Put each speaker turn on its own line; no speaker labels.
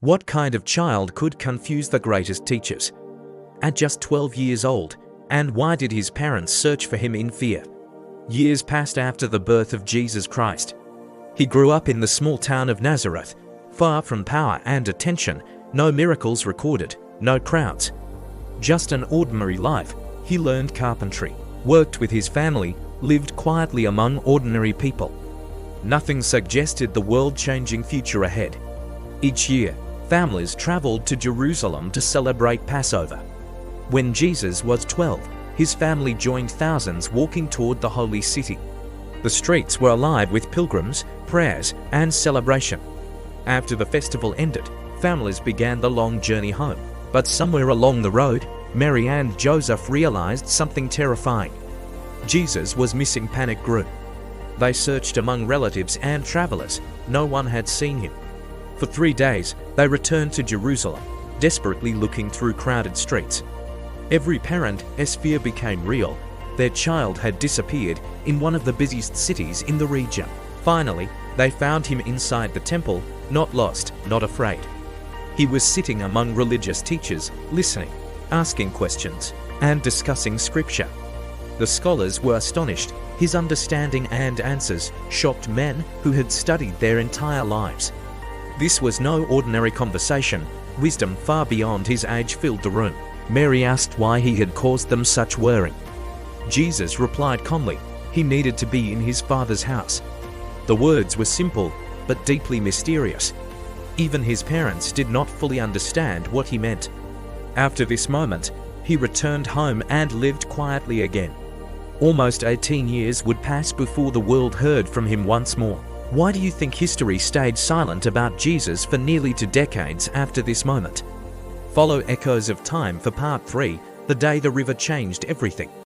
What kind of child could confuse the greatest teachers? At just 12 years old, and why did his parents search for him in fear? Years passed after the birth of Jesus Christ. He grew up in the small town of Nazareth, far from power and attention, no miracles recorded, no crowds. Just an ordinary life. He learned carpentry, worked with his family, lived quietly among ordinary people. Nothing suggested the world-changing future ahead. Each year, families traveled to Jerusalem to celebrate Passover. When Jesus was 12, his family joined thousands walking toward the holy city. The streets were alive with pilgrims, prayers, and celebration. After the festival ended, families began the long journey home. But somewhere along the road, Mary and Joseph realized something terrifying. Jesus was missing. Panic grew. They searched among relatives and travelers. No one had seen him. For 3 days, they returned to Jerusalem, desperately looking through crowded streets. Every parent's fear became real. Their child had disappeared in one of the busiest cities in the region. Finally, they found him inside the temple, not lost, not afraid. He was sitting among religious teachers, listening, asking questions, and discussing scripture. The scholars were astonished. His understanding and answers shocked men who had studied their entire lives. This was no ordinary conversation. Wisdom far beyond his age filled the room. Mary asked why he had caused them such worry. Jesus replied calmly, he needed to be in his Father's house. The words were simple, but deeply mysterious. Even his parents did not fully understand what he meant. After this moment, he returned home and lived quietly again. Almost 18 years would pass before the world heard from him once more. Why do you think history stayed silent about Jesus for nearly 2 decades after this moment? Follow Echoes of Time for Part 3, The Day the River Changed Everything.